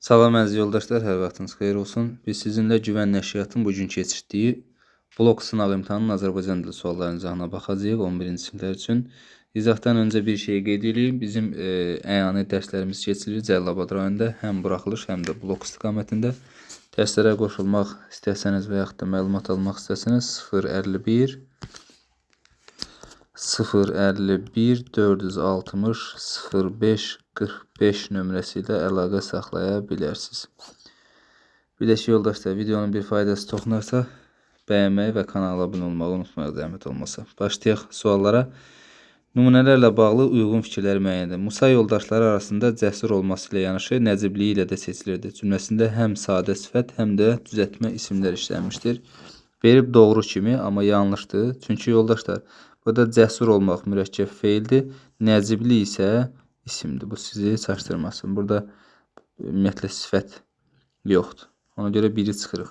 Salam əziz yoldaşlar, hər vaxtınız xeyir olsun. Biz sizinlə güvən nəşriyyatın bugün keçirdiyi blok sınaq imtahanının Azərbaycan dili suallarının izahına baxacağıq 11-ci siniflər üçün. İzahdan öncə bir şey qeyd edeyim. Bizim əyani dərslərimiz keçirilir Cəlilabad rayonunda. Həm buraxılış, həm də blok istiqamətində. Dərslərə qoşulmaq istəsəniz və yaxud da məlumat almaq istəsəniz 051 460 05 45 nömrəsi ilə əlaqə saxlaya bilərsiniz. Bir də ki, yoldaşlar, videonun bir faydası toxunarsa, bəyənməyi və kanala abunə olmağı unutmayın, zəhmət olmasa. Başlayaq suallara. Nümunələrlə bağlı uyğun fikirləri müəyyən edin. Musa yoldaşları arasında cəsur olması ilə yanaşı nəcibliyi ilə də seçilirdi. Cümləsində həm sadə sifət, həm də düzəltmə isimlər işlənmişdir. Verib doğru kimi, amma yanlışdır. Çünki yoldaşlar, burada cəsur olmaq mürəkkəb feildir. Nəcibli isə isimdir. Bu sizi çaşdırmasın. Burada ümumiyyətlə sifət yoxdur. Ona görə biri çıxırıq.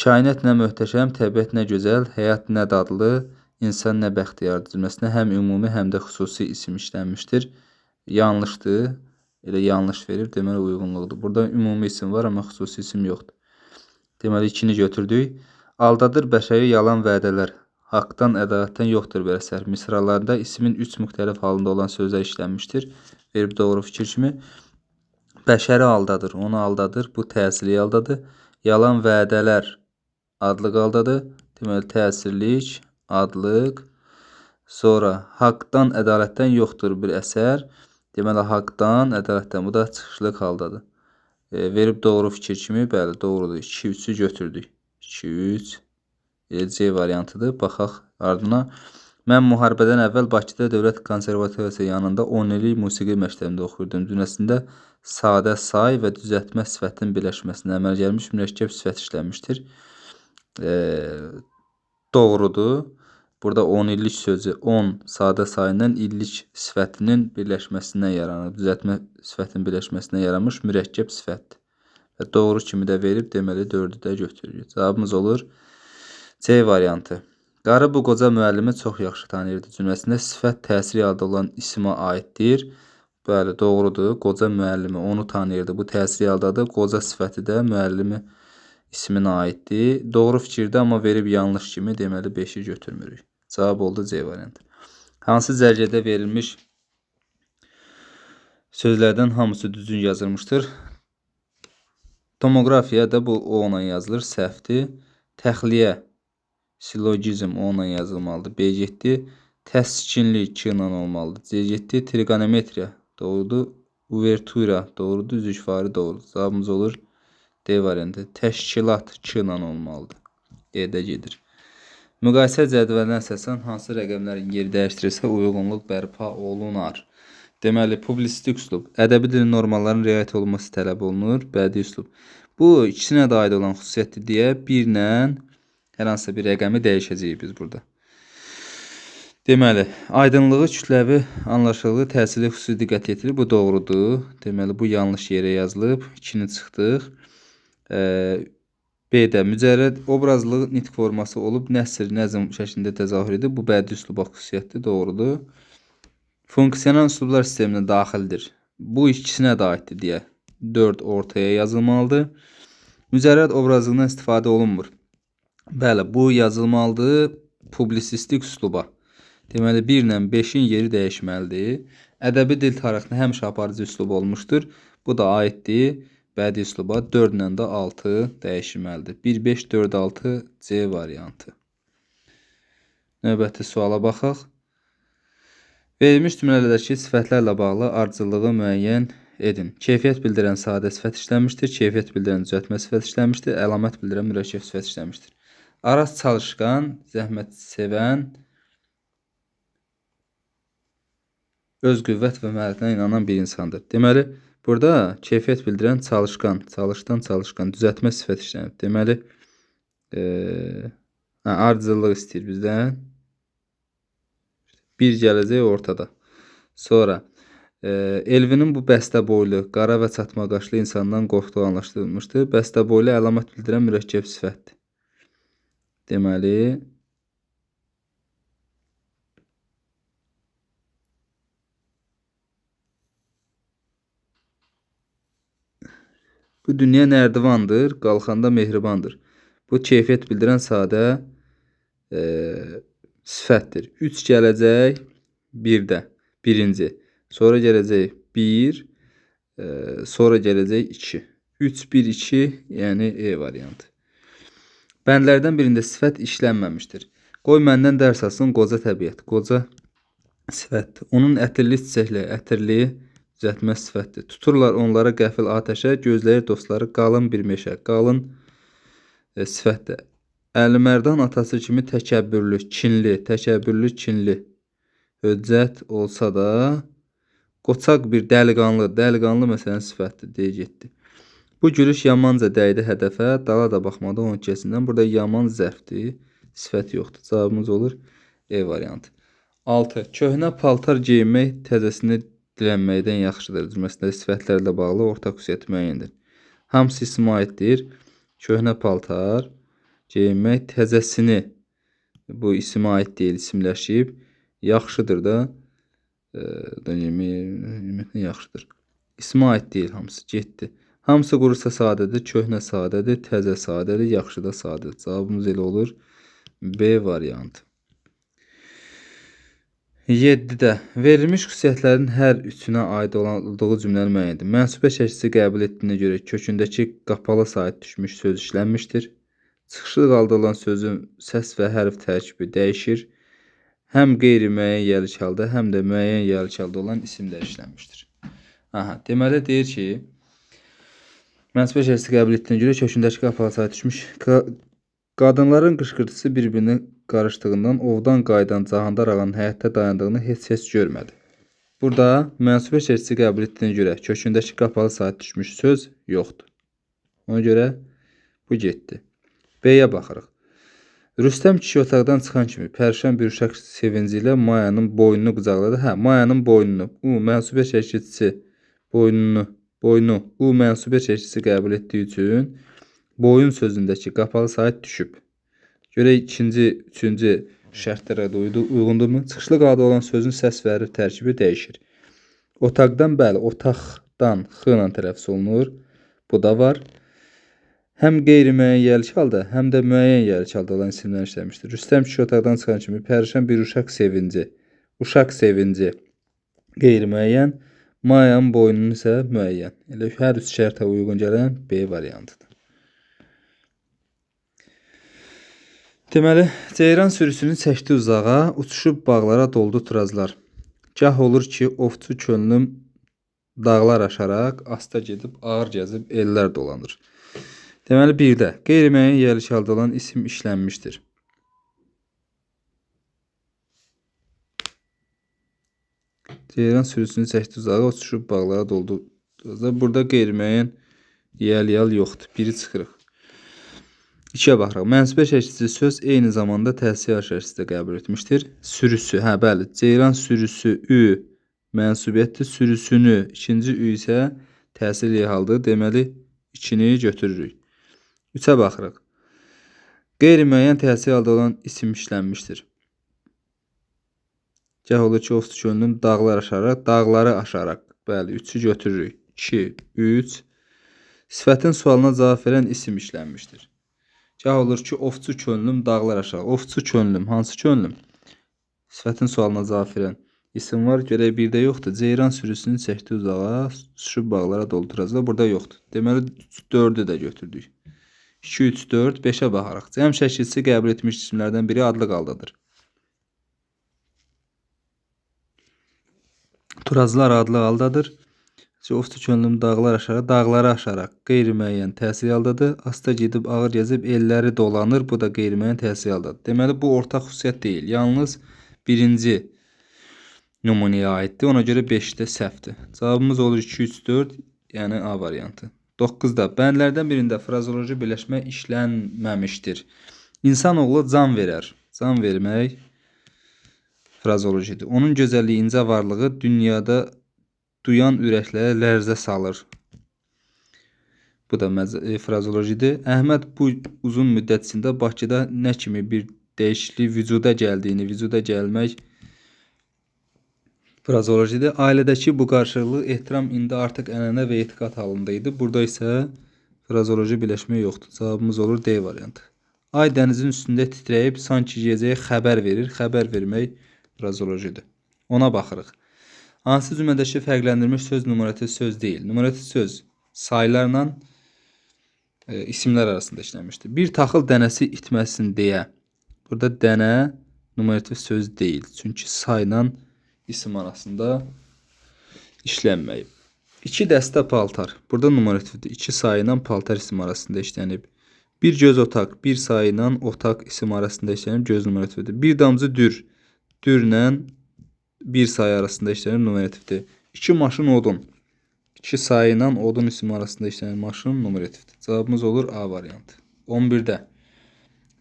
Kainat nə möhtəşəm, təbiət nə gözəl, həyat nə dadlı, insan nə bəxtiyardır cümləsində həm ümumi, həm də xüsusi isim işlənmişdir. Yanlışdır. Elə yanlış verir, deməli uyğunluqdur. Burada ümumi isim var, amma xüsusi isim yoxdur. Deməli, ikini götürdük. Aldadır bəşəri yalan vədələr. Haqdan, ədalətdən yoxdur bir əsər. Misralarda ismin 3 müxtəlif halında olan sözlər işlənmişdir. Verib doğru fikir kimi. Bəşəri aldadır, onu aldadır. Bu təsirli aldadır. Yalan vədələr adlıq aldadır. Deməli, təsirlik, adlıq. Sonra haqdan, ədalətdən yoxdur bir əsər. Deməli, haqdan, ədalətdən. Bu da çıxışlıq haldadır. Verib doğru fikir kimi, bəli, doğrudur. 2-3-ü götürdük. 2-3 C variantıdır. Baxaq ardına. Mən müharibədən əvvəl Bakıda Dövlət Konservatoriyası yanında 10 illik musiqi məktəbində oxuyurdum. Cümləsində sadə say və düzəltmə sifətin birləşməsinə əməl gəlmiş mürəkkəb sifət işlənmişdir. Doğrudur. Burada 10 illik sözü 10 sadə sayından illik sifətinin birləşməsindən yaranır. Düzəltmə sifətin birləşməsindən yaranmış mürəkkəb sifətdir. Və doğru kimi də verib, deməli 4-ü də götürürük. Cavabımız olur C variantı. Qarı bu qoca müəllimi çox yaxşı tanıyırdı cümləsində sifət təsiri adı olan isimə aiddir. Bəli, doğrudur. Qoca müəllimi onu tanıyırdı. Bu təsiri aldadır. Qoca sifəti də müəllimi isminə aiddir. Doğru fikirdə, amma verib yanlış kimi, deməli 5-i götürmürük. Cavab oldu C variantı. Hansı cərgədə verilmiş sözlərdən hamısı düzgün yazılmışdır? Tomoqrafiya da bu O ilə yazılır, səhvdir. Təxliyə, silogizm O ilə yazılmalıdır, B getdi. Təskinlik 2 ilə olmalıdır, C getdi. Trigonometriya doğrudur. Uvertura doğrudur, üzükvari doğrudur. Cavabımız olur D variantı. Təşkilat 2 ilə olmalıdır, D-də gedir. Müqayisə cədvəlinə əsasən hansı rəqəmlərin yer dəyişdirirsə uyğunluq bərpa olunar? Deməli, publisistik üslub, ədəbi dilin normalarının riayət olunması tələb olunur, bədii üslub. Bu ikisinə də aid olan xüsusiyyətdir deyə 1 ilə hər hansısa bir rəqəmi dəyişəcəyik biz burada. Deməli, aydınlığı, kütləvi, anlaşıldığı, təsirli xüsusi diqqət yetirir. Bu doğrudur. Deməli, bu yanlış yerə yazılıb. 2-ni çıxdıq. B-də mücərrəd obrazlı nitq forması olub, nəsr, nəzm şəklində təzahür edir. Bu bədii üsluba xüsusiyyətdir, doğrudur. Funksional üslublar sisteminə daxildir. Bu ikisinə də aiddir deyə 4 ortaya yazılmalıdır. Mücərrəd obrazlığından istifadə olunmur. Bəli, bu yazılmalıdır publisistik üsluba. Deməli, 1 ilə 5-in yeri dəyişməlidir. Ədəbi dil tarixində həmişə aparıcı üslub olmuşdur. Bu da aiddir bədii üsluba. 4 ilə də 6 dəyişməlidir. 1, 5, 4, 6 C variantı. Növbəti suala baxaq. Verilmiş cümləlerdəki sifətlərlə bağlı ardıcıllığı müəyyən edin. Keyfiyyət bildirən sadə sifət işlənmişdir. Keyfiyyət bildirən düzəltmə sifət işlənmişdir. Əlamət bildirən mürəkkəb sifət işlənmişdir. Araz çalışqan, zəhmət sevən, öz qüvvət və məharətinə inanan bir insandır. Deməli, burada keyfiyyət bildirən çalışqan, çalışdan çalışqan, düzəltmə sifət işlənir. Deməli, ardıcıllıq istəyir bizdən. Bir gələcək ortada. Sonra, Elvinin bu bəstə boylu, qara və çatma qaşlı insandan qorxduğu anlaşdırılmışdır. Bəstə boylu əlamət bildirən mürəkkəb sifətdir. Deməli, Bu dünya nərdivandır, qalxanda mehribandır. Bu keyfiyyət bildirən sadə sifətdir. 3 gələcək 1-də. Birinci. Sonra gələcək 1, sonra gələcək 2. 3, 1, 2, yəni E variantı. Bəndlərdən birində sifət işlənməmişdir. Qoy məndən dərs alsın qoca təbiət. Qoca sifətdir. Onun ətirli çiçəkləri, ətirli düzəltmə sifətdir. Tuturlar onlara qəfil atəşə, gözləyir dostları qalın bir meşə. Qalın sifətdir. Əlimərdan atası kimi təkəbbürlü, kinli, höccət olsa da, qoçaq bir dəliqanlı məsələn sifətdir, deyə getdi. Bu gülüş yamanca dəydi hədəfə, dala da baxmadı onun kesindən. Burada yaman zərfdir, sifət yoxdur. Cavabımız olur E variantı. 6. Köhnə paltar geyinmək təzəsini dilənməkdən yaxşıdır. Cümləsində sifətlərlə bağlı ortaq xüsusiyyət müəyyəndir. Hamısı ismə aiddir. Köhnə paltar geyinmək təzəsini, bu ismə aid deyil, isimləşib. Yaxşıdır da, yaxşıdır. İsmə aid deyil hamısı, getdi. Hamısı qurusa sadədir, köhnə sadədir, təzə sadədir, yaxşı da sadədir. Cavabımız elə olur B variantı. 7-də verilmiş xüsusiyyətlərin hər üçünə aid olduğu cümləni müəyyən edin. Mənsubə şəklisi qəbul etdiyinə görə kökündəki qapalı sait düşmüş söz işlənmişdir. Çıxışlı qaldı olan sözün səs və hərf tərkibi dəyişir. Həm qeyri-müəyyən yerlik halda, həm də müəyyən yerlik halda olan isimlər işlənmişdir. Deməli deyir ki, mənsubə şəklisi qəbul etdiyinə görə kökündəki qapalı sait düşmüş. Qadınların qışqırtısı bir-birini qarışdığından ovdan qayıdan Cahandar ağanın həyətdə dayandığını heç görmədi. Burada mənsubə şəklisi qəbul etdiyinə görə kökündəki qapalı sait düşmüş söz yoxdur. Ona görə bu getdi. B-yə baxırıq. Rüstəm kişi otaqdan çıxan kimi pərişan bir uşaq sevinci ilə Mayanın boynunu qucaqladı. Mayanın boynunu. Mənsubə şəklisi boynu U mənsubə şəklisi qəbul etdiyi üçün boyun sözündəki qapalı sait düşüb. Görək ikinci, üçüncü şərtlərə də uyğundurmu? Çıxışlı qaldı olan sözün səs və hərf tərkibi dəyişir. Otaqdan, bəli, otaqdan X ilə tələffüz olunur. Bu da var. Həm qeyri-müəyyən yerlik halda, həm də müəyyən yerlik halda olan isimlər işləmişdir. Rüstəm kişi otaqdan çıxan kimi pərişan bir uşaq sevinci qeyri-müəyyən, Mayanın boynunu isə müəyyən. Elə hər üç şərtə uyğun gələn B variantıdır. Deməli, ceyran sürüsünün çəkdi uzağa, uçuşub bağlara doldu turazlar. Gah olur ki, ovçu könlüm dağlar aşaraq, asta gedib, ağır gəzib, ellər dolanır. Deməli, 1-də qeyri-müəyyən yerlik halda olan isim işlənmişdir. Ceyran sürüsünü çəkdi uzağa, uçuşub bağlara doldu turazlar. Burada qeyri-müəyyən yerlik yoxdur. Biri çıxırıq. 2-yə baxırıq. Mənsubə şəklisi söz eyni zamanda təsir şəklisi də qəbul etmişdir. Sürüsü, bəli. Ceyran sürüsü ü mənsubiyyətdir. Sürüsünü, ikinci ü isə təsirli haldır. Deməli, 2-ni götürürük. 3-ə baxırıq. Qeyri-müəyyən təsir halda olan isim işlənmişdir. Gah olur ki, ovçu könlüm dağları aşaraq. Bəli, 3-ü götürürük. 2, 3. Sifətin sualına cavab verən isim işlənmişdir. Gah olur ki, ovçu könlüm dağlar aşağı. Ovçu könlüm, hansı könlüm? Sifətin sualına cavab verən isim var. Görək birdə yoxdur. Ceyran sürüsünü çəkdi uzağa, uçuşub bağlara doldu turazlar. Burada yoxdur. Deməli, 4-ü də götürdük. 2, 3, 4, 5-ə baxaraq. Cəm şəklisi qəbul etmiş isimlərdən biri adlı qaldadır. Turazlar adlı haldadır. Ovçu könlüm dağları aşaraq qeyri-müəyyən təsir haldadır. Asta gedib, ağır gəzib, elləri dolanır. Bu da qeyri-müəyyən təsir haldadır. Deməli, bu ortaq xüsusiyyət deyil. Yalnız birinci nümunəyə aiddir. Ona görə 5-də səhvdir. Cavabımız olur 2, 3, 4, yəni A variantı. 9-da bəndlərdən birində frazoloji birləşmə işlənməmişdir. İnsanoğlu can verər. Can vermək frazolojidir. Onun gözəlliyi, incə varlığı dünyada duyan ürəklərə lərzə salır. Bu da frazolojidir. Əhməd bu uzun müddət içində Bakıda nə kimi bir dəyişiklik vücuda gəlmək frazolojidir. Ailədəki bu qarşılıqlı ehtiram indi artıq ənənə və etiqad halında idi. Burada isə Frazoloji birləşmə yoxdur. Cavabımız olur D variantı. Ay dənizin üstündə titrəyib sanki yiyəcəyə xəbər verir. Xəbər vermək frazolojidir. Ona baxırıq. Hansı cümlədəki fərqləndirilmiş söz numarativ söz deyil? Numarativ söz saylarla isimlər arasında işlənmişdir. Bir taxıl dənəsi itməsin deyə. Burada dənə numarativ söz deyil. Çünki sayla isim arasında işlənməyib. 2 dəstə paltar. Burada numarativdir. 2 sayı ilə paltar isim arasında işlənib. Bir göz otaq, bir sayı ilə otaq isim arasında işlənib. Göz numarativdir. Bir damcı dür. Dürlə bir sayı arasında işlənib numarativdir. 2 maşın odun. 2 sayı ilə odun ismi arasında işlənib maşın numarativdir. Cavabımız olur A variantı. 11-də.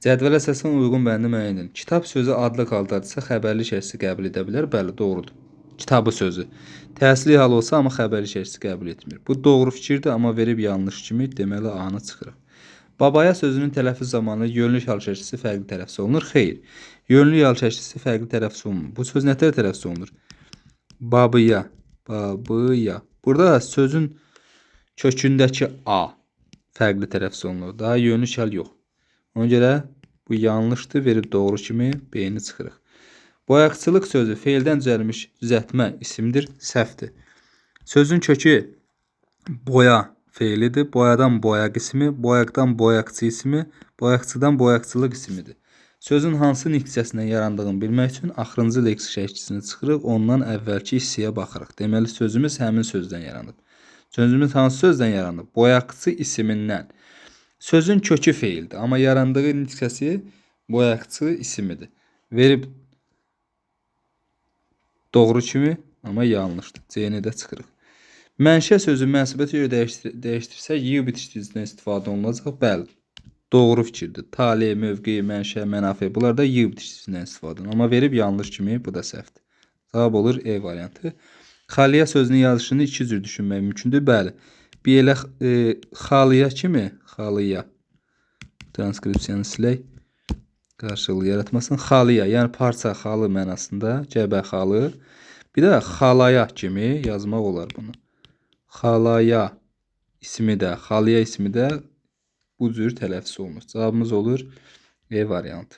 Cədvələ əsasən uyğun bəndi müəyyən edin. Kitab sözü adlı qaldırsa xəbərli şəxsi qəbul edə bilər. Bəli, doğrudur. Kitabı sözü. Təhsili hal olsa amma xəbərli şəxsi qəbul etmir. Bu doğru fikirdir, amma verib yanlış kimi deməli A-nı çıxırıq. Babaya sözünün tələffüz zamanı yönlü hal şəklisi fərqli tələffüz olunur. Xeyr. Yönlü hal şəklisi fərqli tələffüz olunur. Bu söz nətər tələffüz olunur? Babıya. Babıya. Burada sözün kökündəki A fərqli tələffüz olunur. Daha yönlü hal yox. Ona görə bu yanlışdır. Verib doğru kimi B-ni çıxırıq. Boyaqçılıq sözü feildən düzəlmiş düzəltmə isimdir. Səhvdir. Sözün kökü boya feilidir. Boyadan boyaq ismi, boyaqdan boyaqçı ismi, boyaqçıdan boyaqçılıq ismidir. Sözün hansı nitq hissəsindən yarandığını bilmək üçün axırıncı leksik şəklisini çıxırıq, ondan əvvəlki hissəyə baxırıq. Deməli sözümüz həmin sözdən yaranıb. Sözümüz hansı sözdən yaranıb? Boyaqçı ismindən. Sözün kökü feildir, amma yarandığı nitq hissəsi boyaqçı ismidir. Verib doğru kimi, amma yanlışdır. C-ni də çıxırıq. Mənşə sözü mənsubiyyətə görə dəyişdirsək, yığ bitişdiricisindən istifadə olunacaq. Bəli, doğru fikirdir. Tale, mövqe, mənşə, mənafe, bunlar da yığ bitişdiricisindən istifadə olunur. Amma verib yanlış kimi, bu da səhvdir. Cavab olur E variantı. Xaliyə sözünün yazışını iki cür düşünmək mümkündür. Bəli, bir elə xaliyə kimi, xaliyə, transkripsiyanı silək, qarşılığı yaratmasın. Xaliyə, yəni parça, xalı mənasında, cəbə xalı. Bir də xalaya kimi yazmaq olar bunu. Xalaya ismi də, xaliyə ismi də bu cür tələffüz olunur. Cavabımız olur E variantı.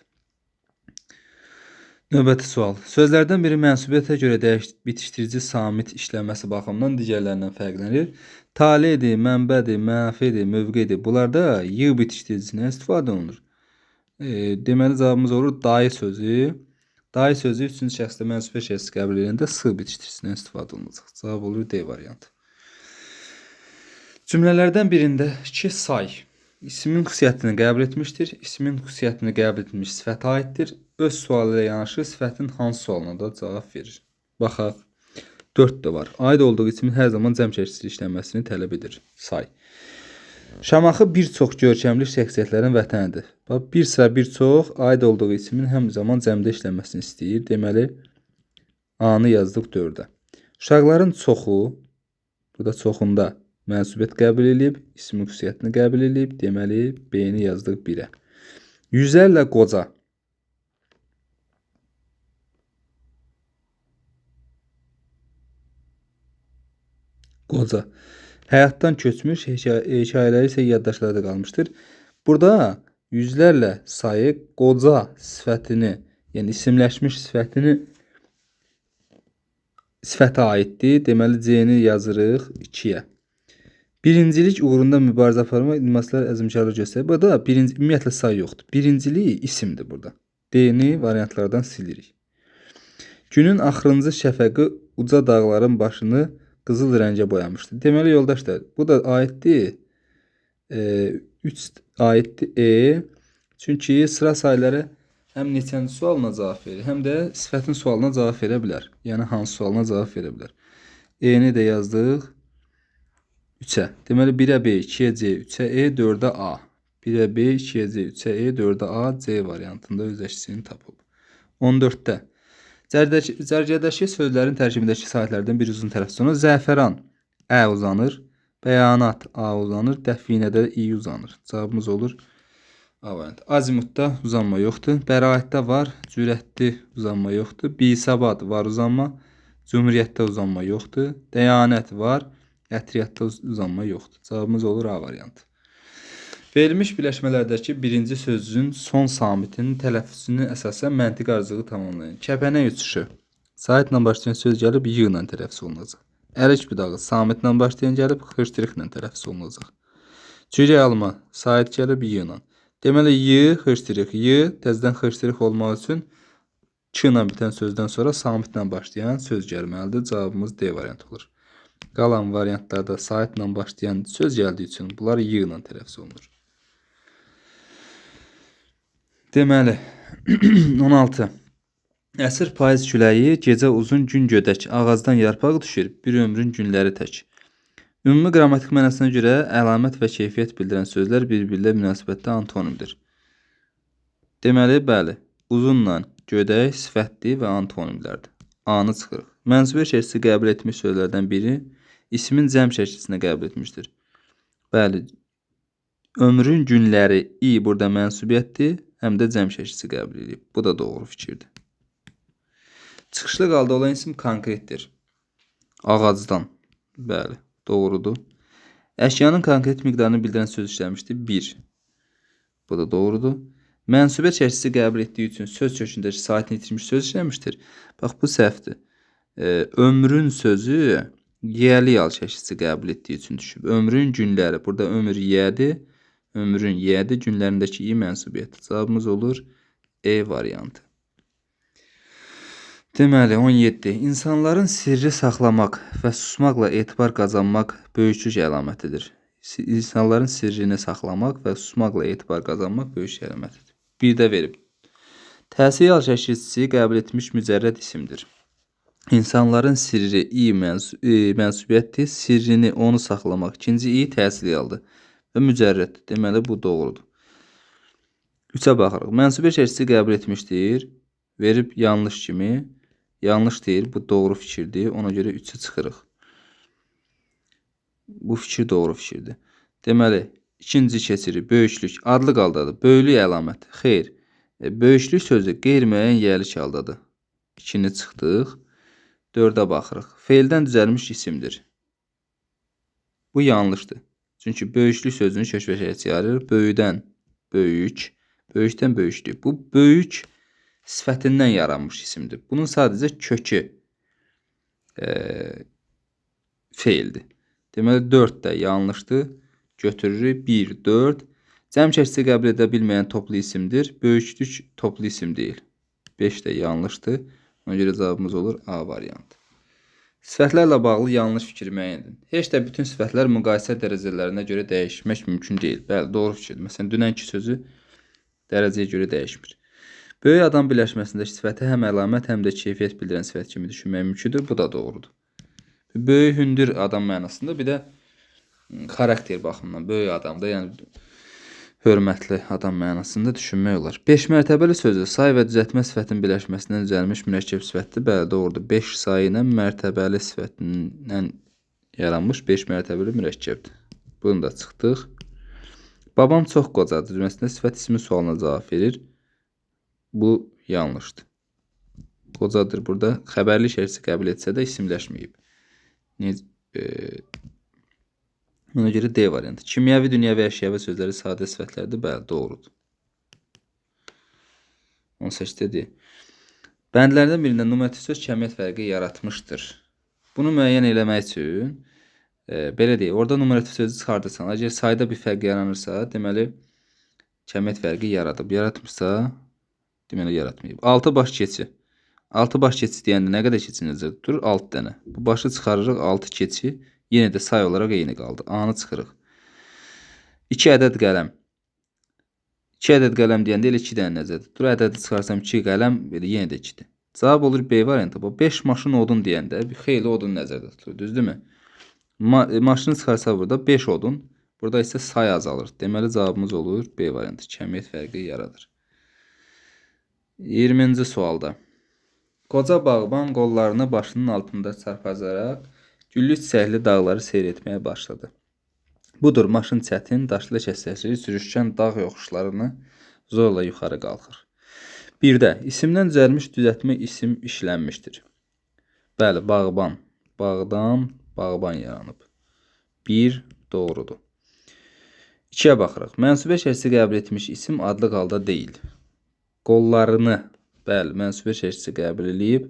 Növbəti sual. Sözlərdən biri mənsubiyyətə görə bitişdirici samit işləməsi baxımından digərlərindən fərqlənir. Taledir, mənbədir, mənafedir, mövqedir. Bunlarda yığ bitişdiricisindən istifadə olunur. Deməli cavabımız olur dayı sözü. Dayı sözü üçüncü şəxsdə mənsubiyyət şəxsi qəbul edəndə sı bitişdiricisindən istifadə olunacaq. Cavab olur D variantı. Cümlələrdən birindəki say ismin xüsusiyyətini qəbul etmişdir. İsmin xüsusiyyətini qəbul etmiş sifətə aiddir. Öz sualı ilə yanaşı sifətin hansı sualına da cavab verir. Baxaq. 4 də var. Aid olduğu ismin hər zaman cəm şəkildə işlənməsini tələb edir. Say. Şamaxı bir çox görkəmli şəxsiyyətlərin vətənidir. Bir sıra bir çox aid olduğu ismin həm zaman cəmdə işlənməsini istəyir. Deməli A-nı yazdıq 4-ə. Uşaqların çoxu, burada çoxunda mənsubiyyət qəbul edib, ismin xüsusiyyətini qəbul edib. Deməli B-ni yazdıq 1-ə. Yüzlərlə qoca. Qoca. Həyatdan köçmüş, hekayələri isə yaddaşlarda qalmışdır. Burada yüzlərlə sayı qoca sifətini, yəni isimləşmiş sifətə aiddir. Deməli C-ni yazırıq 2-yə. Birincilik uğrunda mübarizə aparmaq idmaslar əzmkarlıq göstərir. Burada ümumiyyətlə say yoxdur. Birincilik isimdir burada. D-ni variantlardan silirik. Günün axırıncı şəfəqi uca dağların başını qızıl rəngə boyamışdı. Deməli yoldaşlar, bu da aiddir. 3 aiddir E. Çünki sıra sayları həm neçənci sualına cavab verir, həm də sifətin sualına cavab verə bilər. Yəni hansı sualına cavab verə bilər. E-ni də yazdıq 3-ə. Deməli 1-ə B, 2-yə C, 3-ə E, 4-ə A. 1-ə B, 2-yə C, 3-ə E, 4-ə A, C variantında öz əksini tapıb. 14-də. Cərgədəki sözlərin tərkibindəki saytlardan bir uzun tələffüz olunur. Zəfəran Ə uzanır, bəyanat A uzanır, dəfinədə İ uzanır. Cavabımız olur A variantı. Azimutda uzanma yoxdur. Bəraətdə var, cürətli uzanma yoxdur. Bisabad var uzanma, cümhuriyyətdə uzanma yoxdur. Dəyanət var, ətriyyatda uzanma yoxdur. Cavabımız olur A variantı. Verilmiş birləşmələrdəki birinci sözün son samitinin tələffüzünü əsasən məntiq arzuğu tamamlayın. Kəpənək uçuşu. Saitlə başlayan söz gəlib y ilə tələffüz olunacaq. Ərik budağı samitlə başlayan gəlib xırçırıqla tələffüz olunacaq. Cürə alma sait gəlib y ilə. Deməli y xırçırıq, y təzədən xırçırıq olmaq üçün k ilə bitən sözdən sonra samitlə başlayan söz gəlməlidir. Cavabımız D variantı olur. Qalan variantlarda saitlə başlayan söz gəldiyi üçün bunlar y ilə tələffüz olunur. Deməli 16. Əsir payız küləyi, gecə uzun gün gödək, ağacdan yarpaq düşür, bir ömrün günləri tək. Ümumi qrammatik mənasına görə əlamət və keyfiyyət bildirən sözlər bir-birlə münasibətdə antonimdir. Deməli, bəli, uzunla gödək sifətli və antonimlərdir. A-nı çıxırıq. Mənsubiyə şəkilsi qəbul etmiş sözlərdən biri ismin cəm şəkilsinə qəbul etmişdir. Bəli, ömrün günləri i burada mənsubiyyətdir, həm də cəm şəkilsi qəbul edib. Bu da doğru fikirdir. Çıxışlı qalda olan isim konkretdir. Ağacdan. Bəli, doğrudur. Əşyanın konkret miqdarını bildirən söz işləmişdir. 1. Bu da doğrudur. Mənsubiyyət şəkilsi qəbul etdiyi üçün söz kökündəki saitini itirmiş söz işləmişdir. Bax, bu səhvdir. Ömrün sözü yəli yal şəkilsi qəbul etdiyi üçün düşüb. Ömrün günləri. Burada ömür yədir. Ömrün yədi günlərindəki i mənsubiyyəti. Cavabımız olur E variantı. Deməli 17. İnsanların sirri saxlamaq və susmaqla etibar qazanmaq böyüklük əlamətidir. İnsanların sirrini saxlamaq və susmaqla etibar qazanmaq böyüklük əlamətidir. Bir də verib. Təsir yal şəkilçisi qəbul etmiş mücərrəd isimdir. İnsanların sirri i mənsubiyyətdir. Sirrini onu saxlamaq. İkinci i təsir yaldır. Və mücərrəddir. Deməli, bu doğrudur. 3-ə baxırıq. Mənsubiyyət şəkilsi qəbul etmişdir. Verib yanlış kimi. Yanlış deyir. Bu doğru fikirdir. Ona görə 3-ə çıxırıq. Bu fikir doğru fikirdir. Deməli, ikinci keçirik. Böyüklük. Adlı qaldadır. Böyüklük əlaməti. Xeyr. Böyüklük sözü qeyri-müəyyən yəlik haldadır. 2-ni çıxdıq. 4-ə baxırıq. Feildən düzəlmiş isimdir. Bu yanlışdır. Çünki böyüklük sözünü kök və şəkilçi yarır. Böyüdən böyük, böyükdən böyüklük. Bu böyük sifətindən yaranmış isimdir. Bunun sadəcə kökü feildir. Deməli 4 də yanlışdır. Götürürük 1, 4. Cəm şəkilçi qəbul edə bilməyən toplu isimdir. Böyüklük toplu isim deyil. 5 də yanlışdır. Ona görə cavabımız olur A variantı. Sifətlərlə bağlı yanlış fikir müəyyən edin. Heç də bütün sifətlər müqayisə dərəcələrinə görə dəyişmək mümkün deyil. Bəli, doğru fikirdir. Məsələn, dünənki sözü dərəcəyə görə dəyişmir. Böyük adam birləşməsindəki sifəti həm əlamət, həm də keyfiyyət bildirən sifət kimi düşünmək mümkündür. Bu da doğrudur. Böyük hündür adam mənasında, bir də xarakter baxımından böyük adamda, yəni hörmətli adam mənasında düşünmək olar. 5 mərtəbəli sözü say və düzəltmə sifətin birləşməsindən düzəlmiş mürəkkəb sifətdir. Bəli, doğrudur. 5 sayı ilə mərtəbəli sifətindən yaranmış 5 mərtəbəli mürəkkəbdir. Bunu da çıxdıq. Babam çox qocadır cümləsində sifət ismi sualına cavab verir. Bu yanlışdır. Qocadır burada xəbərli şəkilsi qəbul etsə də isimləşməyib. Ona görə D variantı. Kimyəvi, dünyəvi, əşyəvi sözləri sadə sifətlərdir. Bəli, doğrudur. 18-dir. Bəndlərdən birində numarativ söz kəmiyyət fərqi yaratmışdır. Bunu müəyyən eləmək üçün belə deyək, orada numarativ sözü çıxardırsan. Əgər sayda bir fərq yaranırsa, deməli kəmiyyət fərqi yaradıb. Yaratmışsa, deməli yaratmayıb. 6 baş keçi. 6 baş keçi deyəndə nə qədər keçi nəzərdə tutur? 6 dənə. Bu başı çıxarırıq, 6 keçi. Yenə də say olaraq eyni qaldı. A-nı çıxırıq. 2 ədəd qələm. 2 ədəd qələm deyəndə elə 2 dənə nəzərdə tutur. Ədədi çıxarsam 2 qələm, belə yenə də 2-dir. Cavab olur B variantı. 5 maşın odun deyəndə xeyli odun nəzərdə tutulur, düzdürmü? Maşını çıxarsa burada 5 odun, burada isə say azalır. Deməli cavabımız olur B variantı. Kəmiyyət fərqi yaradır. 20-ci sualda. Qoca bağban qollarını başının altında çarpazaraq güllü çiçəkli dağları seyr etməyə başladı. Budur, maşın çətin, daşlı kəsəsi, sürüşkən dağ yoxuşlarını zorla yuxarı qalxır. 1-də isimdən düzəlmiş düzəltmə isim işlənmişdir. Bəli, bağban. Bağdan bağban yaranıb. 1 doğrudur. 2-yə baxırıq. Mənsubə şəkli qəbul etmiş isim adlı qalda deyil. Qollarını, bəli, mənsubə şəkli qəbul edib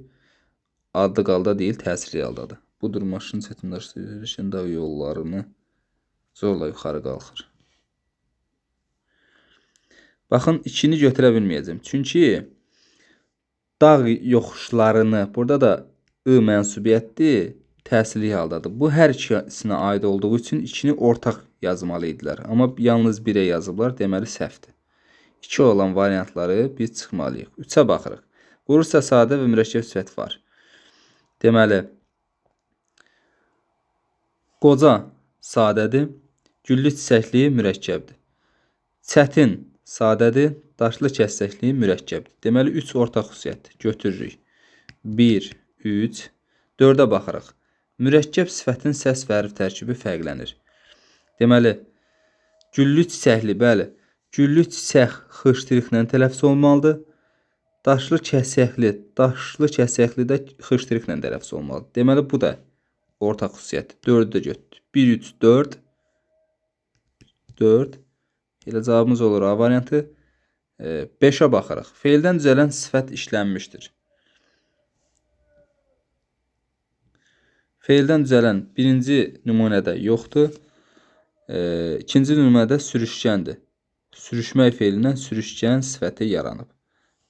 adlı qalda deyil, təsirli haldadır. Budur maşın çətinləşdirir, dağ yollarını zorla yuxarı qalxır. Baxın, 2-ni götürə bilməyəcəm. Çünki dağ yoxuşlarını, burada da I mənsubiyyətdir, təsirli haldadır. Bu hər ikisinə aid olduğu üçün 2-ni ortaq yazmalı idilər. Amma yalnız 1-ə yazıblar, deməli səhvdir. 2 olan variantları biz çıxmalıyıq. 3-ə baxırıq. Qurursa sadə və mürəkkəb sifət var. Deməli, qoca sadədir, güllü çiçəkli mürəkkəbdir. Çətin sadədir, daşlı kəsəkli mürəkkəbdir. Deməli, 3 ortaq xüsusiyyətdir. Götürürük. 1, 3, 4-ə baxırıq. Mürəkkəb sifətin səs və hərf tərkibi fərqlənir. Deməli, güllü çiçəkli, bəli, güllü çiçək xıştırıqla tələffüz olmalıdır. Daşlı kəsəkli də xıştırıqla tələffüz olmalıdır. Deməli, bu da ortaq xüsusiyyətdir. 4-ü də götürdük. 1, 3, 4, 4. Elə cavabımız olur A variantı. 5-ə baxırıq. Feildən düzələn sifət işlənmişdir. Feildən düzələn birinci nümunədə yoxdur. İkinci nümunədə sürüşkəndir. Sürüşmək feilindən sürüşkən sifəti yaranıb.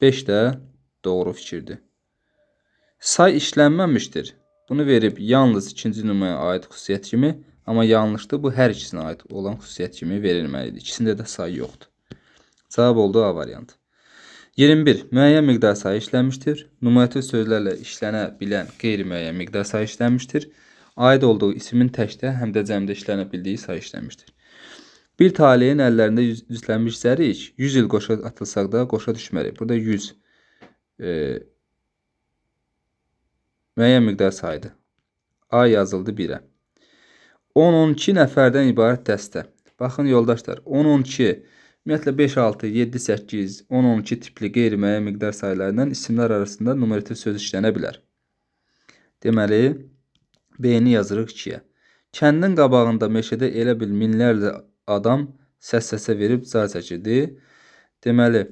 5 də doğru fikirdir. Say işlənməmişdir. Bunu verib yalnız ikinci nümunəyə aid xüsusiyyət kimi, amma yanlışdır. Bu hər ikisinə aid olan xüsusiyyət kimi verilməlidir. İkisində də say yoxdur. Cavab oldu A variantı. 21. Müəyyən miqdar sayı işlənmişdir. Numarativ sözlərlə işlənə bilən qeyri-müəyyən miqdar sayı işlənmişdir. Aid olduğu ismin təkdə, həm də cəmdə işlənə bildiyi sayı işlənmişdir. Bir taleyin əllərində yüzlənmiş zərik 100 il qoşa atılsaq da qoşa düşmərik. Burada 100 müəyyən miqdar sayıdır. A yazıldı 1-ə. 10-12 nəfərdən ibarət dəstə. Baxın yoldaşlar, 10-12 ümumiyyətlə 5, 6, 7, 8, 10, 12 tipli qeyri-müəyyən miqdar sayılarından isimlər arasında numarativ söz işlənə bilər. Deməli, B-ni yazırıq 2-yə. Kəndin qabağında meşədə elə bil minlərlə adam səs-səsə verib car çəkirdi. Deməli,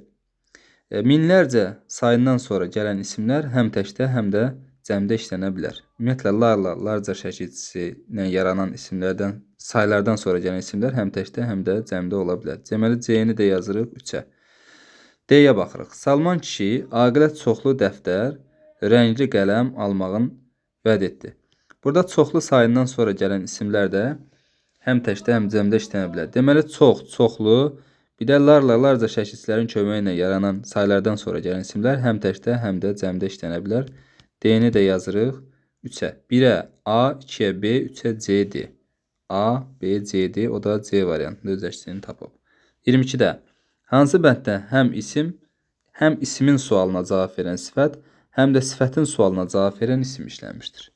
minlərcə sayından sonra gələn isimlər həm təkdə, həm də cəmdə işlənə bilər. Ümumiyyətlə, larla, larca şəkilçisi ilə yaranan isimlərdən, saylardan sonra gələn isimlər həm təkdə, həm də cəmdə ola bilər. Deməli, C-ni də yazırıq 3-ə. D-yə baxırıq. Salman kişi aqilət çoxlu dəftər, rəngli qələm almağın vəd etdi. Burada çoxlu sayından sonra gələn isimlər də həm təkdə, həm cəmdə işlənə bilər. Deməli, çox, çoxlu, bir də larla, larca şəkilçilərin köməyi ilə yaranan saylardan sonra gələn isimlər həm təkdə, həm də cəmdə işlənə bilər. D-ni də yazırıq 3-ə. 1-ə A, 2-ə B, 3-ə C, D. A, B, C, D. O da C variantında öz əksini tapıb. 22-də hansı bənddə həm isimin sualına cavab verən sifət, həm də sifətin sualına cavab verən isim işlənmişdir.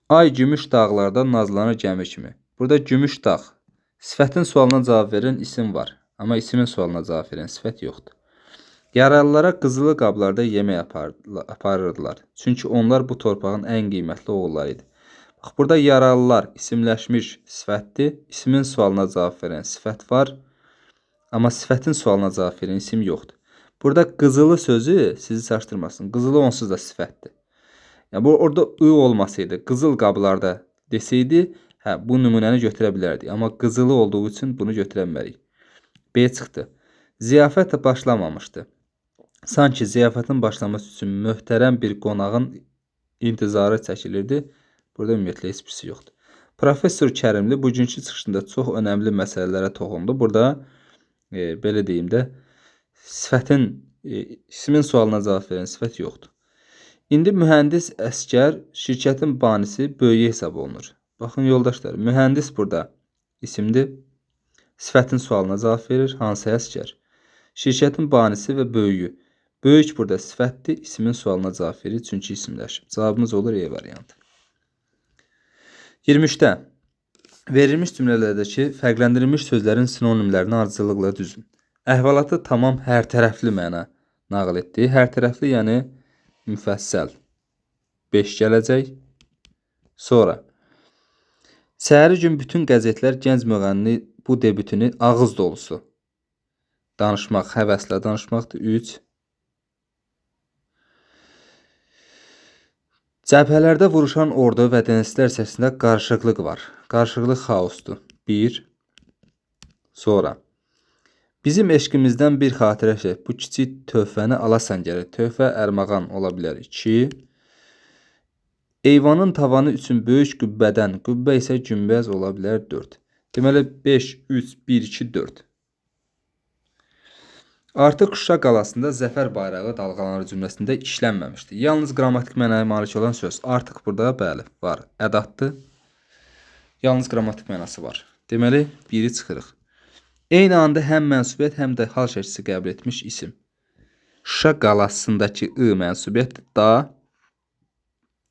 Ay gümüş dağlarda nazlanır gəmi kimi. Burada gümüş dağ. Sifətin sualına cavab verən isim var. Amma isimin sualına cavab verən sifət yoxdur. Yaralılara qızılı qablarda yemək aparırdılar. Çünki onlar bu torpağın ən qiymətli oğulları idi. Bax, burada yaralılar isimləşmiş sifətdir. İsmin sualına cavab verən sifət var. Amma sifətin sualına cavab verən isim yoxdur. Burada qızılı sözü sizi çaşdırmasın. Qızılı onsuz da sifətdir. Yəni, bu orada I olmasaydı, qızıl qablarda desəydi, bu nümunəni götürə bilərdik. Amma qızılı olduğu üçün bunu götürə bilmərik. B çıxdı. Ziyafət başlamamışdı. Sanki ziyafətin başlaması üçün möhtərəm bir qonağın intizarı çəkilirdi. Burada ümumiyyətlə heç birisi yoxdur. Professor Kərimli bugünkü çıxışında çox önəmli məsələlərə toxundu. Burada, belə deyim də, sifətin, ismin sualına cavab verən sifət yoxdur. İndi mühəndis əskər şirkətin banisi böyüyü hesab olunur. Baxın yoldaşlar, mühəndis burada isimdir. Sifətin sualına cavab verir. Hansı əskər? Şirkətin banisi və böyüyü. Böyük burada sifətdir. İsmin sualına cavab verir. Çünki isimləşib. Cavabımız olur E variantı. 23-də verilmiş cümlələrdəki fərqləndirilmiş sözlərin sinonimlərini ardıcıllıqla düzün. Əhvalatı tamam hər tərəfli məna nağıl etdi. Hər tərəfli yəni müfəssəl 5 gələcək. Sonra səhəri gün bütün qəzetlər gənc müğənni bu debütünü ağız dolusu danışmaq, həvəslə danışmaqdır. 3. Cəbhələrdə vuruşan ordu və dənizçilər içərisində qarışıqlıq var. Qarışıqlıq xaosdur. 1. Sonra. Bizim eşqimizdən bir xatirə şey. Bu kiçik töhfəni alasan gərək. Töhfə ərmağan ola bilər. 2. Eyvanın tavanı üçün böyük qübbədən, qübbə isə günbəz ola bilər. 4. Deməli 5, 3, 1, 2, 4. Artıq Şuşa qalasında zəfər bayrağı dalğalanır cümləsində işlənməmişdir. Yalnız qrammatik mənaya malik olan söz. Artıq burada bəli var. Ədatdır. Yalnız qrammatik mənası var. Deməli 1-i çıxırıq. Eyni anda həm mənsubiyyət, həm də hal şəklisi qəbul etmiş isim. Şuşa qalasındakı I mənsubiyyət da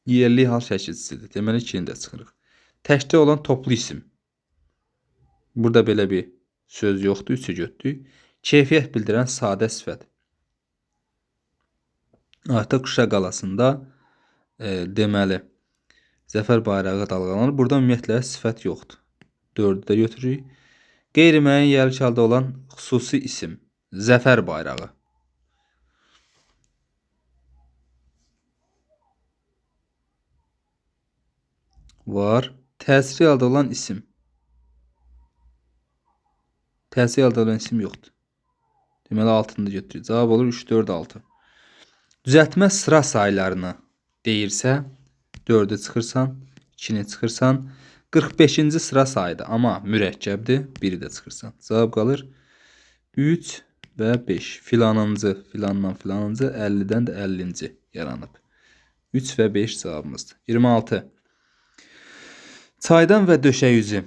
yerli hal şəklisidir. Deməli 2-ni də çıxırıq. Təkdə olan toplu isim. Burada belə bir söz yoxdur. 3-ü götürdük. Keyfiyyət bildirən sadə sifət. Artıq Şuşa qalasında deməli zəfər bayrağı dalğalanır. Burada ümumiyyətlə sifət yoxdur. 4-ü də götürürük. Qeyri-müəyyən yerli halda olan xüsusi isim. Zəfər bayrağı. Var. Təsiri halda olan isim. Təsiri halda olan isim yoxdur. Deməli 6-nı da götürürük. Cavab olur 3, 4, 6. Düzəltmə sıra saylarını deyirsə 4-ü çıxırsan, 2-ni çıxırsan, 45-ci sıra sayıdır, amma mürəkkəbdir, 1-i də çıxırsan. Cavab qalır 3 və 5. Filanıncı, filandan filanıncı, 50-dən də 50-ci yaranıb. 3 və 5 cavabımızdır. 26. Çaydan və döşək üzü.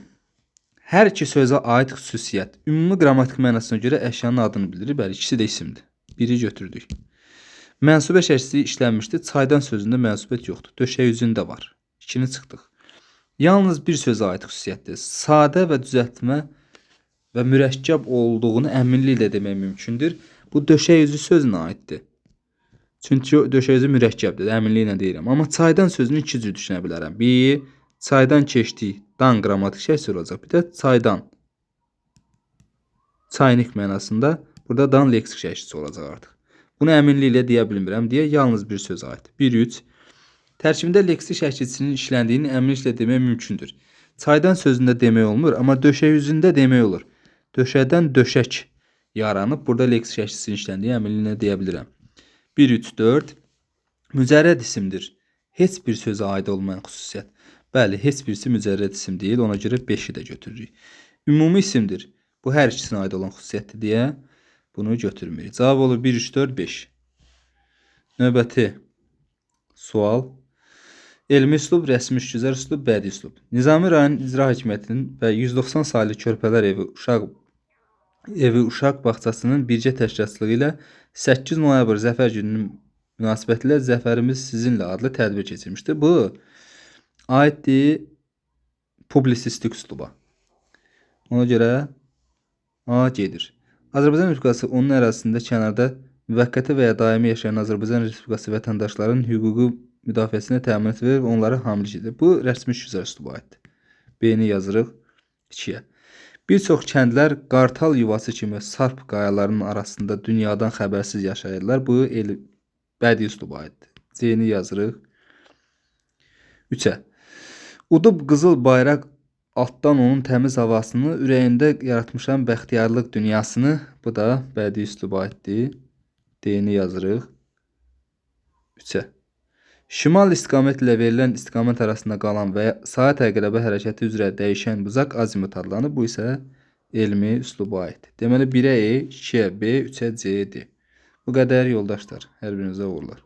Hər iki sözə aid xüsusiyyət. Ümumi qrammatik mənasına görə əşyanın adını bildirir. Bəli, ikisi də isimdir. 1-i götürdük. Mənsubə şəklisi işlənmişdir. Çaydan sözündə mənsubiyyət yoxdur. Döşək üzündə var. 2-ni çıxdıq. Yalnız bir sözə aid xüsusiyyətdir. Sadə və düzəltmə və mürəkkəb olduğunu əminliklə demək mümkündür. Bu döşək üzü sözünə aiddir. Çünki döşək üzü mürəkkəbdir. Əminliklə deyirəm. Amma çaydan sözünü iki cür düşünə bilərəm. Bir, çaydan keçdik. Dan qrammatik şəkli olacaq. Bir də çaydan. Çaynik mənasında burada dan leksik şəklisi olacaq artıq. Bunu əminliklə deyə bilmirəm deyə yalnız bir söz aid. 1, 3. Tərkibində leksik şəklisinin işləndiyini əminliklə demək mümkündür. Çaydan sözündə demək olmur, amma döşək üzündə demək olur. Döşədən döşək yaranıb. Burada leksik şəklisinin işləndiyi əminliklə deyə bilirəm. 1, 3, 4. Mücərrəd isimdir. Heç bir sözə aid olmayan xüsusiyyət. Bəli, heç birisi mücərrəd isim deyil. Ona görə 5-i də götürürük. Ümumi isimdir. Bu hər ikisinə aid olan xüsusiyyətdir deyə bunu götürmürük. Cavab olur 1, 3, 4, 5. Növbəti sual. Elmi üslub, rəsmi işgüzar üslub, bədii üslub. Nizami rayon icra hakimiyyətinin və 190 saylı körpələr evi uşaq bağçasının birgə təşkilatçılığı ilə 8 noyabr Zəfər gününün münasibətilə Zəfərimiz sizinlə adlı tədbir keçirmişdir. Bu aiddir publisistik üsluba. Ona görə A gedir. Azərbaycan Respublikası onun ərazisində kənarda müvəqqəti və ya daimi yaşayan Azərbaycan Respublikası vətəndaşlarının hüququ müdafiəsinə təminat verir və onlara hamilik edir. Bu rəsmi işgüzar üsluba aiddir. B-ni yazırıq 2-yə. Bir çox kəndlər qartal yuvası kimi sarp qayalarının arasında dünyadan xəbərsiz yaşayırlar. Bu bədii üsluba aiddir. C-ni yazırıq 3-ə. Udub qızıl bayraq altdan onun təmiz havasını, ürəyində yaratmışam bəxtiyarlıq dünyasını. Bu da bədii üsluba aiddir. D-ni yazırıq 3-ə. Şimal istiqamət ilə verilən istiqamət arasında qalan və saat əqrəbə hərəkəti üzrə dəyişən buzaq azimut adlanır. Bu isə elmi üsluba aiddir. Deməli 1-ə E, 2-ə B, 3-ə C, D. Bu qədər yoldaşlar. Hər birinizə uğurlar.